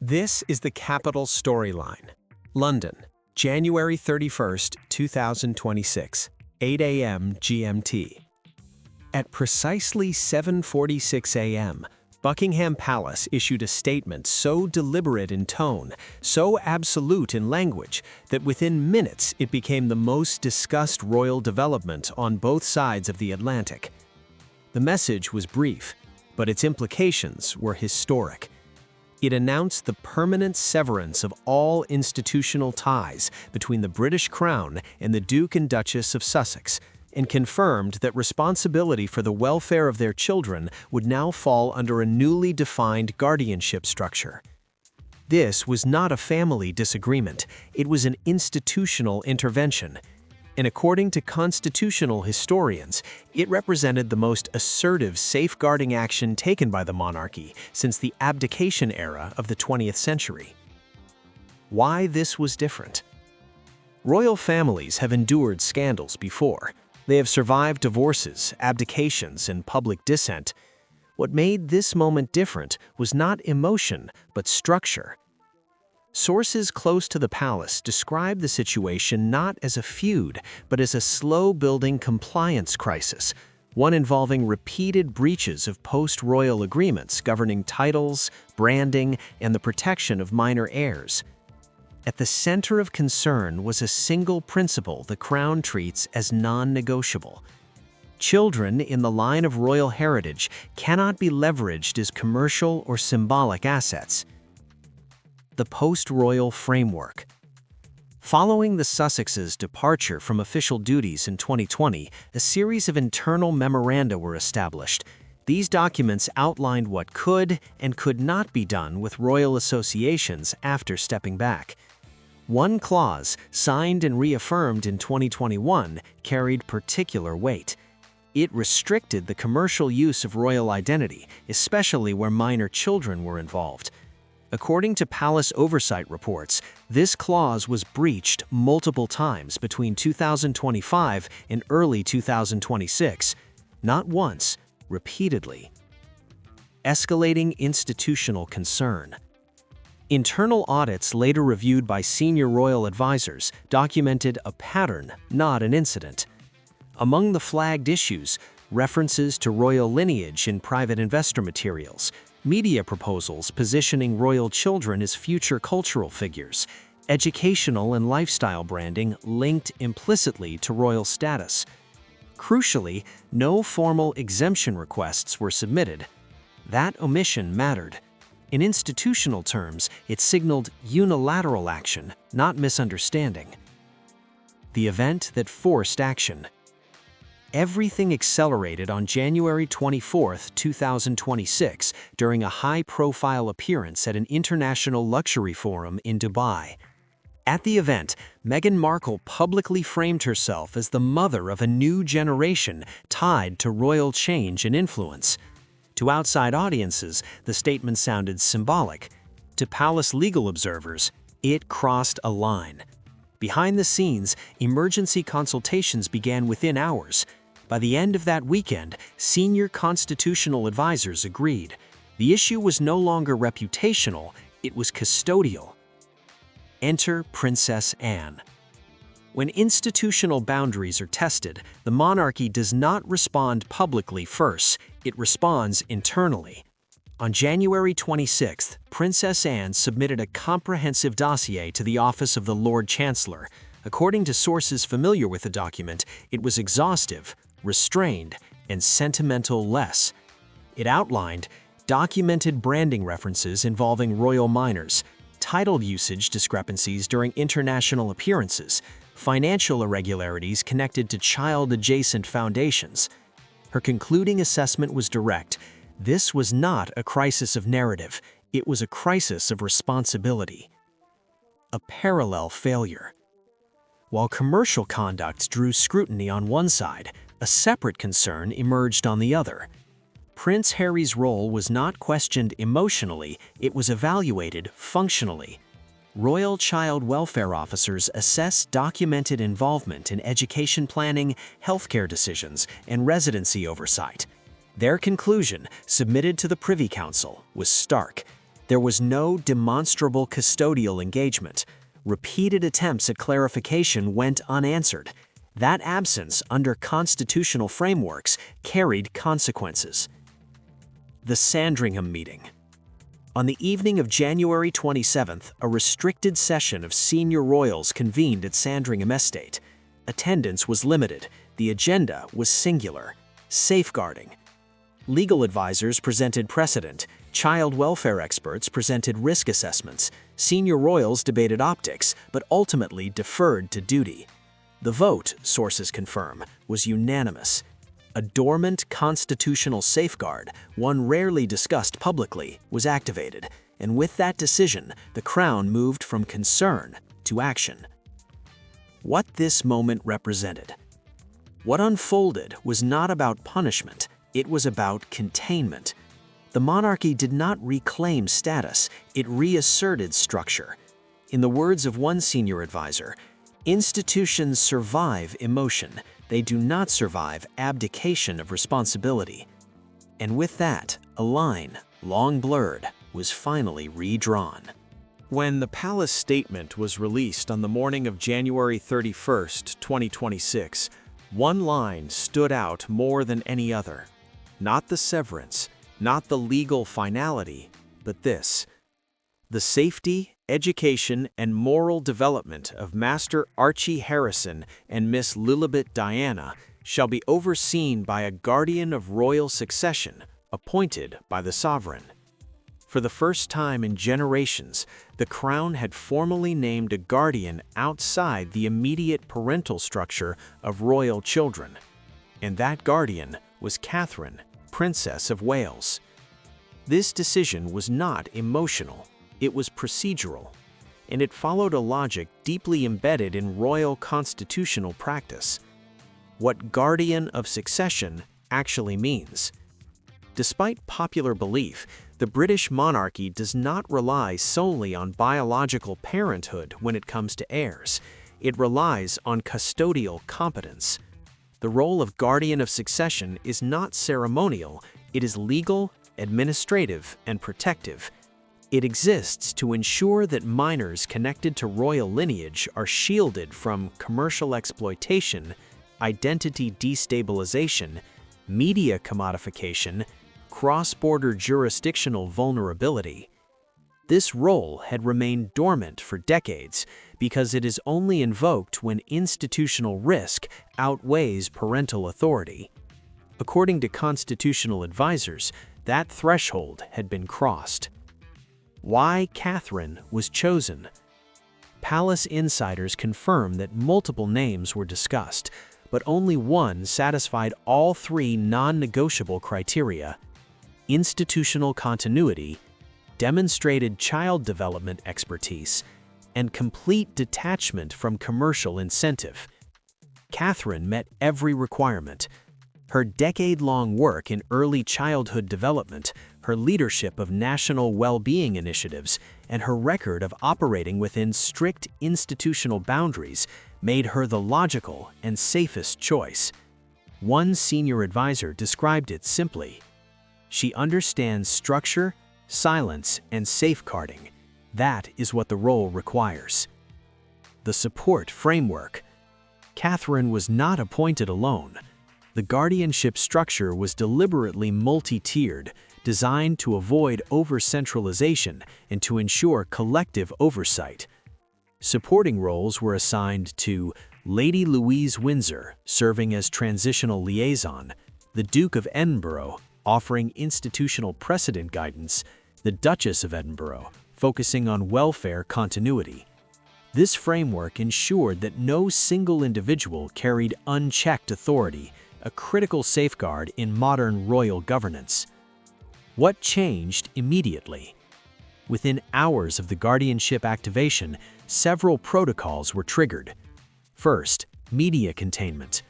This is the Capital Storyline. London, January 31st, 2026, 8 a.m. GMT. At precisely 7:46 a.m., Buckingham Palace issued a statement so deliberate in tone, so absolute in language, that within minutes it became the most discussed royal development on both sides of the Atlantic. The message was brief, but its implications were historic. It announced the permanent severance of all institutional ties between the British Crown and the Duke and Duchess of Sussex, and confirmed that responsibility for the welfare of their children would now fall under a newly defined guardianship structure. This was not a family disagreement, it was an institutional intervention. And according to constitutional historians, it represented the most assertive safeguarding action taken by the monarchy since the abdication era of the 20th century. Why this was different? Royal families have endured scandals before. They have survived divorces, abdications, and public dissent. What made this moment different was not emotion, but structure. Sources close to the palace describe the situation not as a feud, but as a slow-building compliance crisis, one involving repeated breaches of post-royal agreements governing titles, branding, and the protection of minor heirs. At the center of concern was a single principle the Crown treats as non-negotiable. Children in the line of royal heritage cannot be leveraged as commercial or symbolic assets. The post-royal framework. Following the Sussexes' departure from official duties in 2020, a series of internal memoranda were established. These documents outlined what could and could not be done with royal associations after stepping back. One clause, signed and reaffirmed in 2021, carried particular weight. It restricted the commercial use of royal identity, especially where minor children were involved. According to palace oversight reports, this clause was breached multiple times between 2025 and early 2026, not once, repeatedly. Escalating institutional concern. Internal audits later reviewed by senior royal advisors documented a pattern, not an incident. Among the flagged issues, references to royal lineage in private investor materials, media proposals positioning royal children as future cultural figures, educational and lifestyle branding linked implicitly to royal status. Crucially, no formal exemption requests were submitted. That omission mattered. In institutional terms, it signaled unilateral action, not misunderstanding. The event that forced action. Everything accelerated on January 24, 2026, during a high-profile appearance at an international luxury forum in Dubai. At the event, Meghan Markle publicly framed herself as the mother of a new generation tied to royal change and influence. To outside audiences, the statement sounded symbolic. To palace legal observers, it crossed a line. Behind the scenes, emergency consultations began within hours. By the end of that weekend, senior constitutional advisors agreed. The issue was no longer reputational, it was custodial. Enter Princess Anne. When institutional boundaries are tested, the monarchy does not respond publicly first, it responds internally. On January 26th, Princess Anne submitted a comprehensive dossier to the Office of the Lord Chancellor. According to sources familiar with the document, it was exhaustive, restrained, and sentimental-less. It outlined documented branding references involving royal minors, title usage discrepancies during international appearances, financial irregularities connected to child-adjacent foundations. Her concluding assessment was direct. This was not a crisis of narrative, it was a crisis of responsibility. A parallel failure. While commercial conduct drew scrutiny on one side, a separate concern emerged on the other. Prince Harry's role was not questioned emotionally, it was evaluated functionally. Royal child welfare officers assess documented involvement in education planning, healthcare decisions, and residency oversight. Their conclusion, submitted to the Privy Council, was stark. There was no demonstrable custodial engagement. Repeated attempts at clarification went unanswered. That absence, under constitutional frameworks, carried consequences. The Sandringham Meeting. On the evening of January 27th, a restricted session of senior royals convened at Sandringham Estate. Attendance was limited. The agenda was singular: safeguarding. Legal advisors presented precedent. Child welfare experts presented risk assessments. Senior royals debated optics, but ultimately deferred to duty. The vote, sources confirm, was unanimous. A dormant constitutional safeguard, one rarely discussed publicly, was activated, and with that decision, the Crown moved from concern to action. What this moment represented. What unfolded was not about punishment, it was about containment. The monarchy did not reclaim status, it reasserted structure. In the words of one senior advisor, "Institutions survive emotion. They do not survive abdication of responsibility." And with that, a line, long blurred, was finally redrawn. When the palace statement was released on the morning of January 31st, 2026, one line stood out more than any other. Not the severance, not the legal finality, but this: the safety, education, and moral development of Master Archie Harrison and Miss Lilibet Diana shall be overseen by a guardian of royal succession appointed by the sovereign. For the first time in generations, the Crown had formally named a guardian outside the immediate parental structure of royal children, and that guardian was Catherine, Princess of Wales. This decision was not emotional. It was procedural, and it followed a logic deeply embedded in royal constitutional practice: what guardian of succession actually means. Despite popular belief, the British monarchy does not rely solely on biological parenthood when it comes to heirs. It relies on custodial competence. The role of guardian of succession is not ceremonial, it is legal, administrative, and protective. It exists to ensure that minors connected to royal lineage are shielded from commercial exploitation, identity destabilization, media commodification, cross-border jurisdictional vulnerability. This role had remained dormant for decades because it is only invoked when institutional risk outweighs parental authority. According to constitutional advisors, that threshold had been crossed. Why Catherine was chosen. Palace insiders confirm that multiple names were discussed, but only one satisfied all three non-negotiable criteria: institutional continuity, demonstrated child development expertise, and complete detachment from commercial incentive. Catherine met every requirement. Her decade-long work in early childhood development, her leadership of national well-being initiatives, and her record of operating within strict institutional boundaries made her the logical and safest choice. One senior advisor described it simply: "She understands structure, silence, and safeguarding. That is what the role requires." The support framework. Catherine was not appointed alone. The guardianship structure was deliberately multi-tiered, designed to avoid over-centralization and to ensure collective oversight. Supporting roles were assigned to Lady Louise Windsor, serving as transitional liaison, the Duke of Edinburgh, offering institutional precedent guidance, the Duchess of Edinburgh, focusing on welfare continuity. This framework ensured that no single individual carried unchecked authority, a critical safeguard in modern royal governance. What changed immediately? Within hours of the guardianship activation, several protocols were triggered. First, media containment.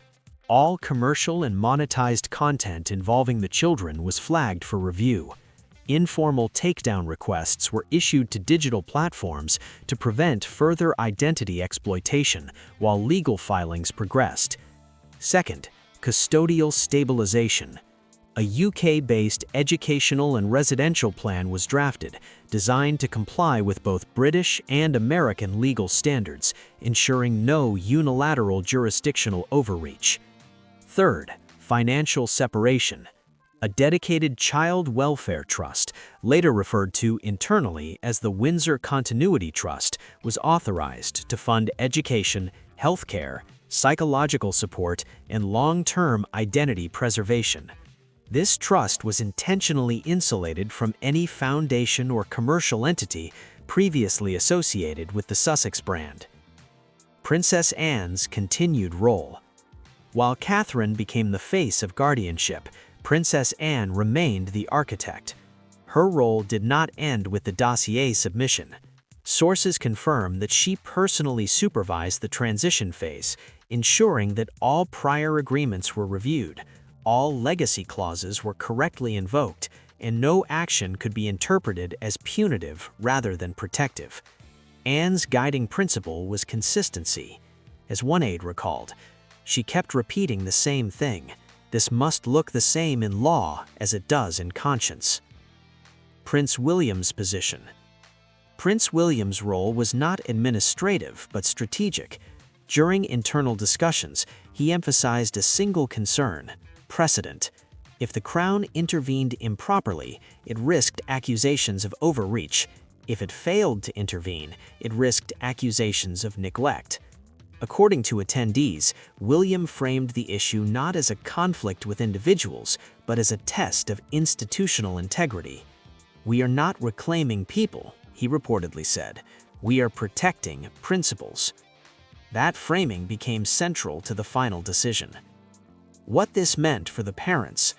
All commercial and monetized content involving the children was flagged for review. Informal takedown requests were issued to digital platforms to prevent further identity exploitation while legal filings progressed. Second, custodial stabilization. A UK-based educational and residential plan was drafted, designed to comply with both British and American legal standards, ensuring no unilateral jurisdictional overreach. Third, financial separation. A dedicated child welfare trust, later referred to internally as the Windsor Continuity Trust, was authorized to fund education, healthcare, psychological support, and long-term identity preservation. This trust was intentionally insulated from any foundation or commercial entity previously associated with the Sussex brand. Princess Anne's continued role. While Catherine became the face of guardianship, Princess Anne remained the architect. Her role did not end with the dossier submission. Sources confirm that she personally supervised the transition phase, ensuring that all prior agreements were reviewed, all legacy clauses were correctly invoked, and no action could be interpreted as punitive rather than protective. Anne's guiding principle was consistency. As one aide recalled, she kept repeating the same thing: this must look the same in law as it does in conscience. Prince William's position. Prince William's role was not administrative but strategic. During internal discussions, he emphasized a single concern: precedent. If the Crown intervened improperly, it risked accusations of overreach. If it failed to intervene, it risked accusations of neglect. According to attendees, William framed the issue not as a conflict with individuals, but as a test of institutional integrity. "We are not reclaiming people," he reportedly said. "We are protecting principles." That framing became central to the final decision. What this meant for the parents.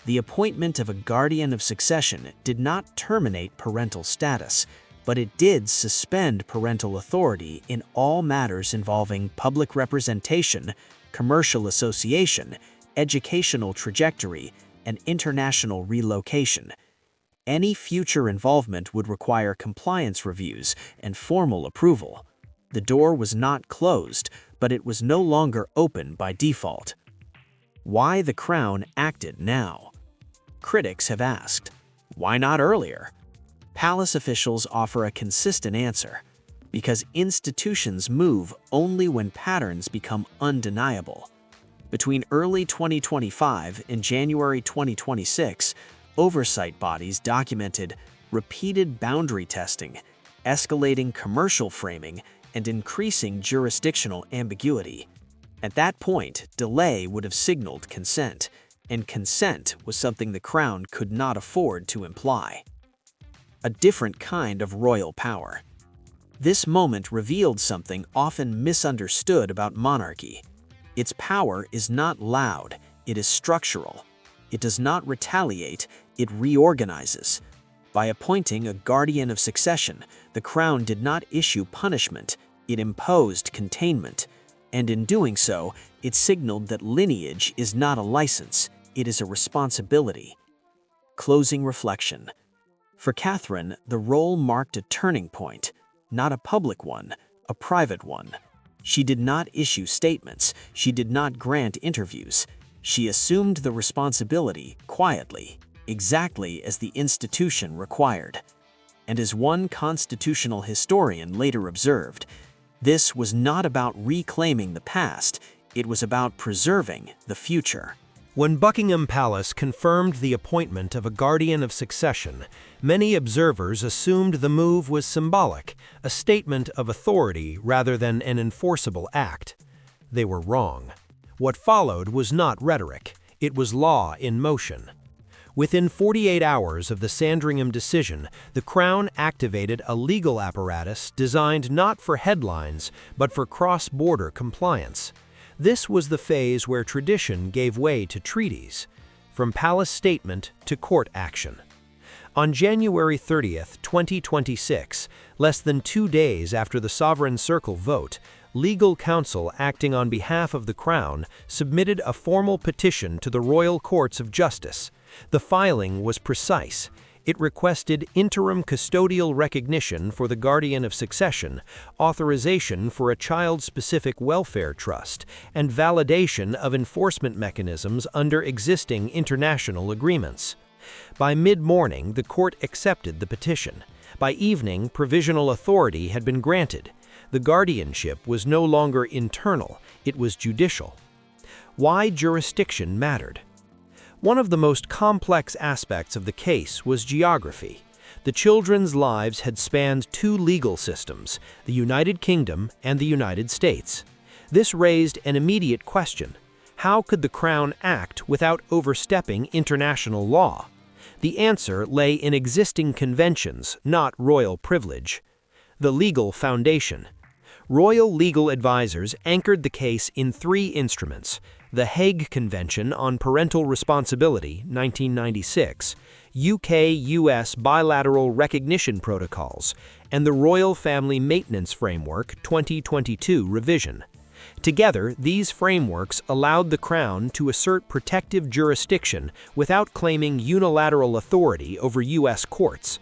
The appointment of a guardian of succession did not terminate parental status, but it did suspend parental authority in all matters involving public representation, commercial association, educational trajectory, and international relocation. Any future involvement would require compliance reviews and formal approval. The door was not closed, but it was no longer open by default. Why the Crown acted now? Critics have asked, why not earlier? Palace officials offer a consistent answer: because institutions move only when patterns become undeniable. Between early 2025 and January 2026, oversight bodies documented repeated boundary testing, escalating commercial framing, and increasing jurisdictional ambiguity. At that point, delay would have signaled consent, and consent was something the Crown could not afford to imply. A different kind of royal power. This moment revealed something often misunderstood about monarchy. Its power is not loud, it is structural. It does not retaliate, it reorganizes. By appointing a guardian of succession, the Crown did not issue punishment, it imposed containment. And in doing so, it signaled that lineage is not a license, it is a responsibility. Closing reflection. For Catherine, the role marked a turning point, not a public one, a private one. She did not issue statements, she did not grant interviews. She assumed the responsibility quietly, exactly as the institution required. And as one constitutional historian later observed, this was not about reclaiming the past, it was about preserving the future. When Buckingham Palace confirmed the appointment of a guardian of succession, many observers assumed the move was symbolic, a statement of authority rather than an enforceable act. They were wrong. What followed was not rhetoric, it was law in motion. Within 48 hours of the Sandringham decision, the Crown activated a legal apparatus designed not for headlines, but for cross-border compliance. This was the phase where tradition gave way to treaties, from palace statement to court action. On January 30, 2026, less than 2 days after the Sovereign Circle vote, legal counsel acting on behalf of the Crown submitted a formal petition to the Royal Courts of Justice. The filing was precise. It requested interim custodial recognition for the guardian of succession, authorization for a child-specific welfare trust, and validation of enforcement mechanisms under existing international agreements. By mid-morning, the court accepted the petition. By evening, provisional authority had been granted. The guardianship was no longer internal, it was judicial. Why jurisdiction mattered? One of the most complex aspects of the case was geography. The children's lives had spanned two legal systems, the United Kingdom and the United States. This raised an immediate question: how could the Crown act without overstepping international law? The answer lay in existing conventions, not royal privilege. The legal foundation. Royal legal advisors anchored the case in three instruments: the Hague Convention on Parental Responsibility, 1996, UK-US Bilateral Recognition Protocols, and the Royal Family Maintenance Framework, 2022 revision. Together, these frameworks allowed the Crown to assert protective jurisdiction without claiming unilateral authority over U.S. courts.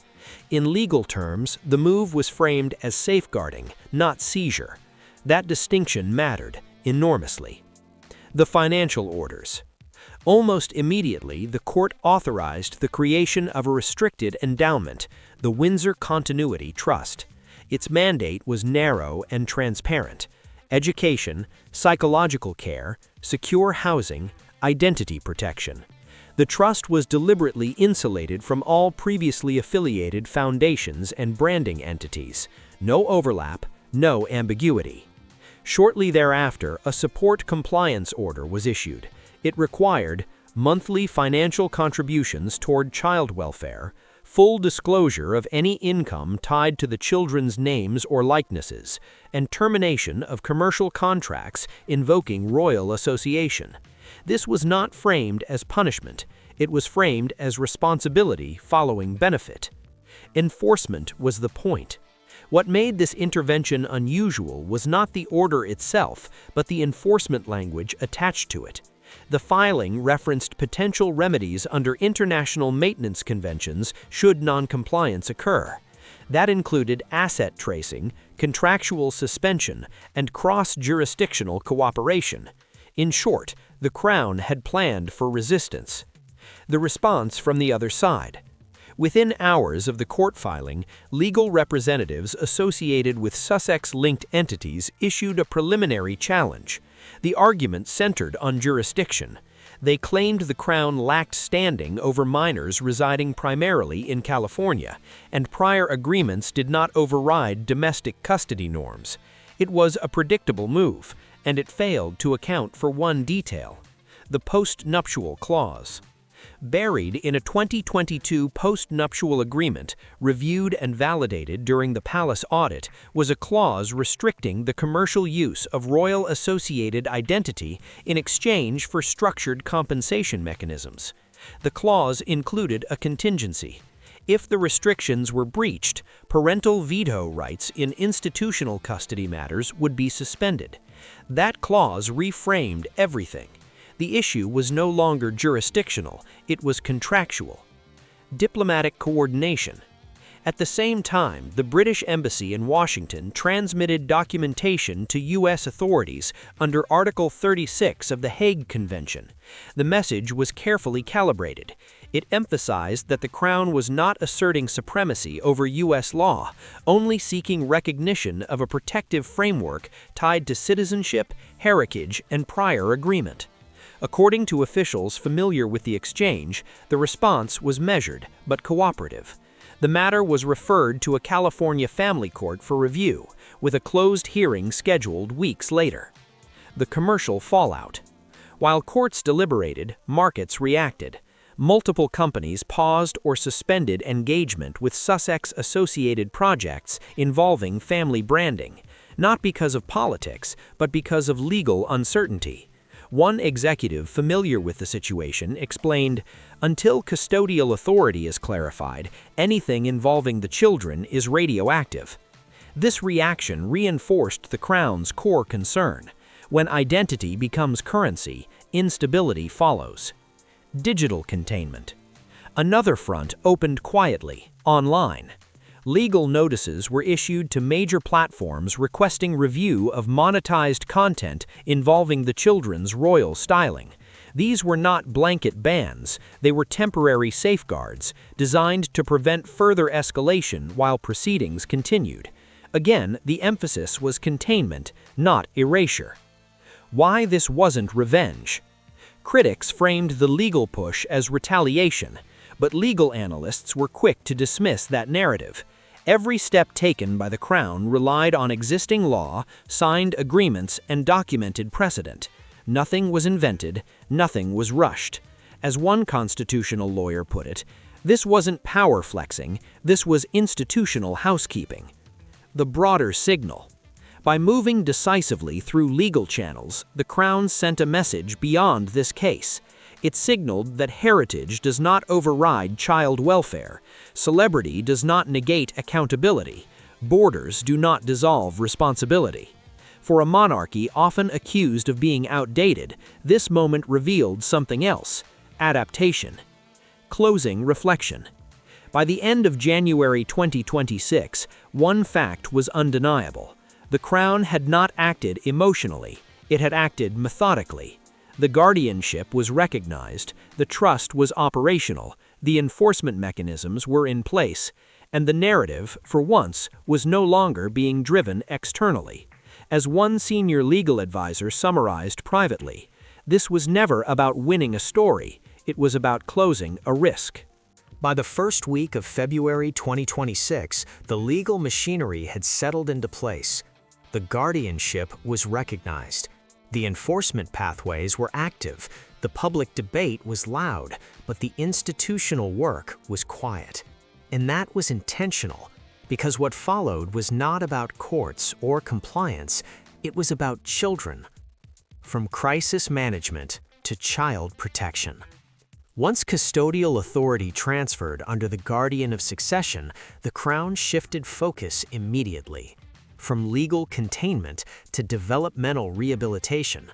In legal terms, the move was framed as safeguarding, not seizure. That distinction mattered enormously. The financial orders. Almost immediately, the court authorized the creation of a restricted endowment, the Windsor Continuity Trust. Its mandate was narrow and transparent: education, psychological care, secure housing, identity protection. The trust was deliberately insulated from all previously affiliated foundations and branding entities. No overlap, no ambiguity. Shortly thereafter, a support compliance order was issued. It required monthly financial contributions toward child welfare, full disclosure of any income tied to the children's names or likenesses, and termination of commercial contracts invoking royal association. This was not framed as punishment. It was framed as responsibility following benefit. Enforcement was the point. What made this intervention unusual was not the order itself, but the enforcement language attached to it. The filing referenced potential remedies under international maintenance conventions should noncompliance occur. That included asset tracing, contractual suspension, and cross-jurisdictional cooperation. In short, the Crown had planned for resistance. The response from the other side. Within hours of the court filing, legal representatives associated with Sussex-linked entities issued a preliminary challenge. The argument centered on jurisdiction. They claimed the Crown lacked standing over minors residing primarily in California, and prior agreements did not override domestic custody norms. It was a predictable move, and it failed to account for one detail: the post-nuptial clause. Buried in a 2022 post-nuptial agreement, reviewed and validated during the palace audit, was a clause restricting the commercial use of royal associated identity in exchange for structured compensation mechanisms. The clause included a contingency. If the restrictions were breached, parental veto rights in institutional custody matters would be suspended. That clause reframed everything. The issue was no longer jurisdictional, it was contractual. Diplomatic coordination. At the same time, the British Embassy in Washington transmitted documentation to U.S. authorities under Article 36 of the Hague Convention. The message was carefully calibrated. It emphasized that the Crown was not asserting supremacy over U.S. law, only seeking recognition of a protective framework tied to citizenship, heritage, and prior agreement. According to officials familiar with the exchange, the response was measured but cooperative. The matter was referred to a California family court for review, with a closed hearing scheduled weeks later. The commercial fallout. While courts deliberated, markets reacted. Multiple companies paused or suspended engagement with Sussex-associated projects involving family branding, not because of politics, but because of legal uncertainty. One executive familiar with the situation explained, "Until custodial authority is clarified, anything involving the children is radioactive." This reaction reinforced the Crown's core concern. When identity becomes currency, instability follows. Digital containment. Another front opened quietly, online. Legal notices were issued to major platforms requesting review of monetized content involving the children's royal styling. These were not blanket bans, they were temporary safeguards designed to prevent further escalation while proceedings continued. Again, the emphasis was containment, not erasure. Why this wasn't revenge? Critics framed the legal push as retaliation, but legal analysts were quick to dismiss that narrative. Every step taken by the Crown relied on existing law, signed agreements, and documented precedent. Nothing was invented, nothing was rushed. As one constitutional lawyer put it, this wasn't power flexing, this was institutional housekeeping. The broader signal. By moving decisively through legal channels, the Crown sent a message beyond this case. It signaled that heritage does not override child welfare, celebrity does not negate accountability, borders do not dissolve responsibility. For a monarchy often accused of being outdated, this moment revealed something else: adaptation. Closing reflection. By the end of January 2026, one fact was undeniable. The Crown had not acted emotionally, it had acted methodically. The guardianship was recognized, the trust was operational, the enforcement mechanisms were in place, and the narrative, for once, was no longer being driven externally. As one senior legal advisor summarized privately, this was never about winning a story, it was about closing a risk. By the first week of February 2026, the legal machinery had settled into place. The guardianship was recognized. The enforcement pathways were active. The public debate was loud, but the institutional work was quiet. And that was intentional, because what followed was not about courts or compliance, it was about children. From crisis management to child protection. Once custodial authority transferred under the guardian of succession, the Crown shifted focus immediately. From legal containment to developmental rehabilitation.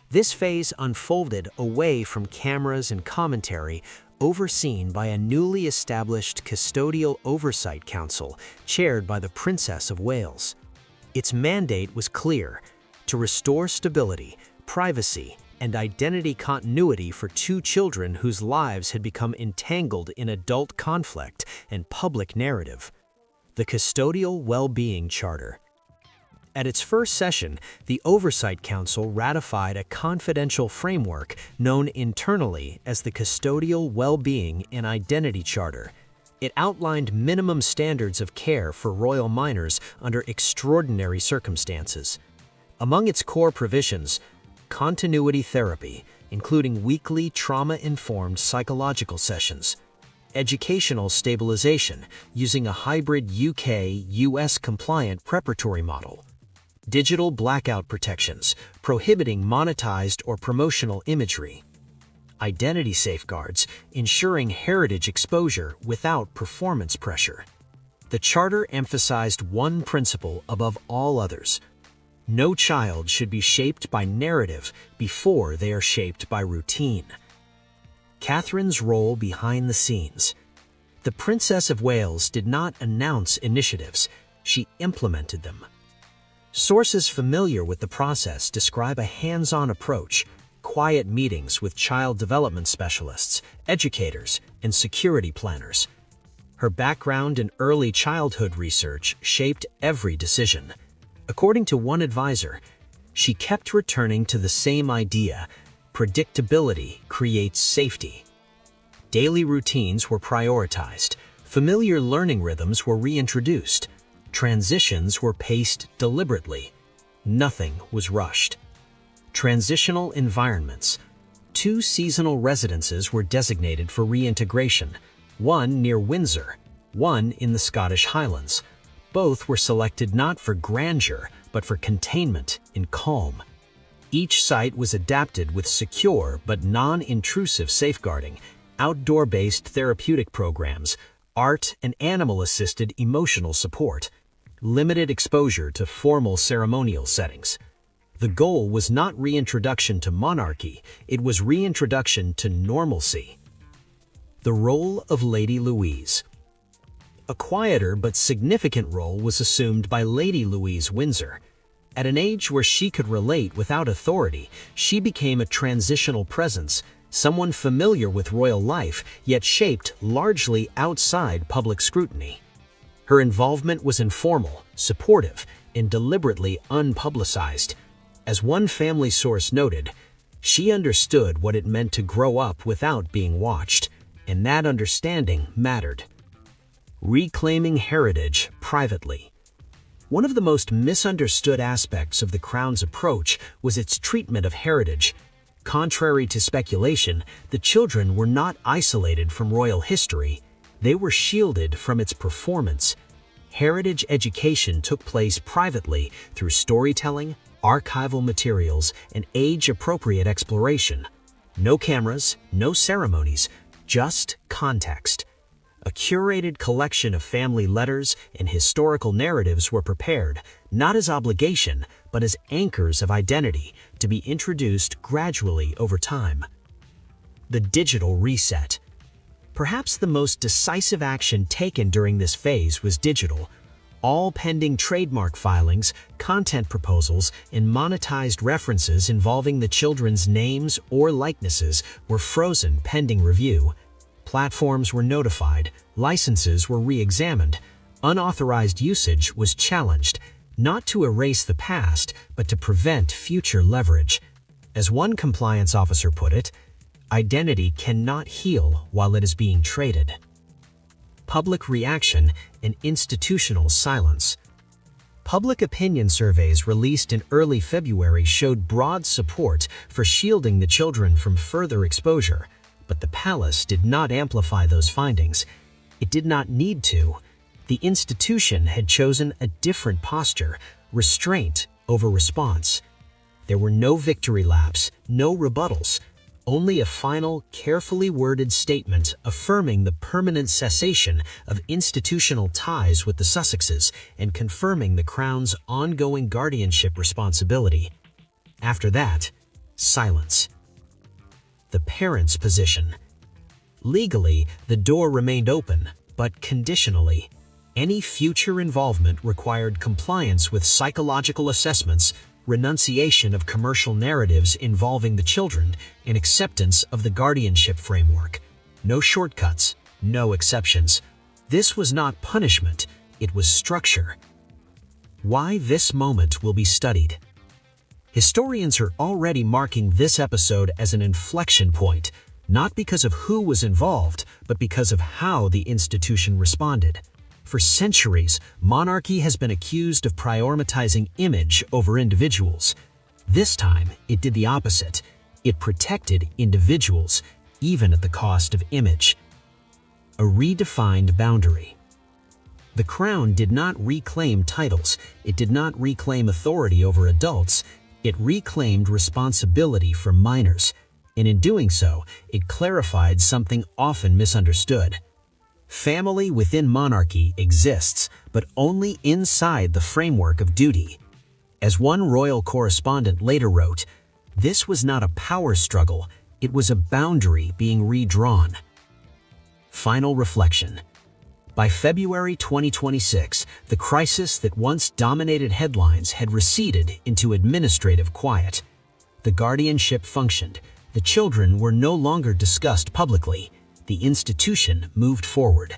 This phase unfolded away from cameras and commentary, overseen by a newly established Custodial Oversight Council chaired by the Princess of Wales. Its mandate was clear: to restore stability, privacy, and identity continuity for two children whose lives had become entangled in adult conflict and public narrative. The Custodial Well-Being Charter. At its first session, the Oversight Council ratified a confidential framework known internally as the Custodial Well-Being and Identity Charter. It outlined minimum standards of care for royal minors under extraordinary circumstances. Among its core provisions, continuity therapy, including weekly trauma-informed psychological sessions, educational stabilization using a hybrid UK-US compliant preparatory model, digital blackout protections, prohibiting monetized or promotional imagery, identity safeguards, ensuring heritage exposure without performance pressure. The Charter emphasized one principle above all others: no child should be shaped by narrative before they are shaped by routine. Catherine's role behind the scenes. The Princess of Wales did not announce initiatives, she implemented them. Sources familiar with the process describe a hands-on approach, quiet meetings with child development specialists, educators, and security planners. Her background in early childhood research shaped every decision. According to one advisor, she kept returning to the same idea: predictability creates safety. Daily routines were prioritized, familiar learning rhythms were reintroduced, transitions were paced deliberately. Nothing was rushed. Transitional environments. 2 seasonal residences were designated for reintegration, one near Windsor, one in the Scottish Highlands. Both were selected not for grandeur, but for containment and calm. Each site was adapted with secure but non-intrusive safeguarding, outdoor-based therapeutic programs, art and animal-assisted emotional support, limited exposure to formal ceremonial settings. The goal was not reintroduction to monarchy, it was reintroduction to normalcy. The role of Lady Louise. A quieter but significant role was assumed by Lady Louise Windsor. At an age where she could relate without authority, she became a transitional presence, someone familiar with royal life, yet shaped largely outside public scrutiny. Her involvement was informal, supportive, and deliberately unpublicized. As one family source noted, she understood what it meant to grow up without being watched, and that understanding mattered. Reclaiming heritage privately. One of the most misunderstood aspects of the Crown's approach was its treatment of heritage. Contrary to speculation, the children were not isolated from royal history. They were shielded from its performance. Heritage education took place privately through storytelling, archival materials, and age-appropriate exploration. No cameras, no ceremonies, just context. A curated collection of family letters and historical narratives were prepared, not as obligation, but as anchors of identity to be introduced gradually over time. The digital reset. Perhaps the most decisive action taken during this phase was digital. All pending trademark filings, content proposals, and monetized references involving the children's names or likenesses were frozen pending review. Platforms were notified, licenses were re-examined, unauthorized usage was challenged, not to erase the past, but to prevent future leverage. As one compliance officer put it, identity cannot heal while it is being traded. Public reaction and institutional silence. Public opinion surveys released in early February showed broad support for shielding the children from further exposure, but the palace did not amplify those findings. It did not need to. The institution had chosen a different posture, restraint over response. There were no victory laps, no rebuttals, only a final, carefully worded statement affirming the permanent cessation of institutional ties with the Sussexes and confirming the Crown's ongoing guardianship responsibility. After that, silence. The parents' position. Legally, the door remained open, but conditionally. Any future involvement required compliance with psychological assessments, renunciation of commercial narratives involving the children, and acceptance of the guardianship framework. No shortcuts, no exceptions. This was not punishment, it was structure. Why this moment will be studied. Historians are already marking this episode as an inflection point, not because of who was involved, but because of how the institution responded. For centuries, monarchy has been accused of prioritizing image over individuals. This time, it did the opposite. It protected individuals, even at the cost of image. A redefined boundary. The Crown did not reclaim titles. It did not reclaim authority over adults. It reclaimed responsibility for minors. And in doing so, it clarified something often misunderstood. Family within monarchy exists, but only inside the framework of duty. As one royal correspondent later wrote, this was not a power struggle, it was a boundary being redrawn. Final reflection. By February 2026, the crisis that once dominated headlines had receded into administrative quiet. The guardianship functioned. The children were no longer discussed publicly. The institution moved forward.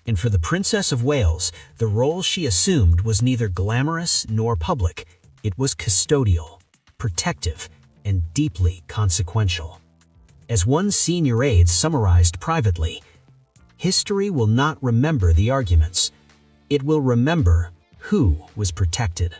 And for the Princess of Wales, the role she assumed was neither glamorous nor public. It was custodial, protective, and deeply consequential. As one senior aide summarized privately, history will not remember the arguments. It will remember who was protected.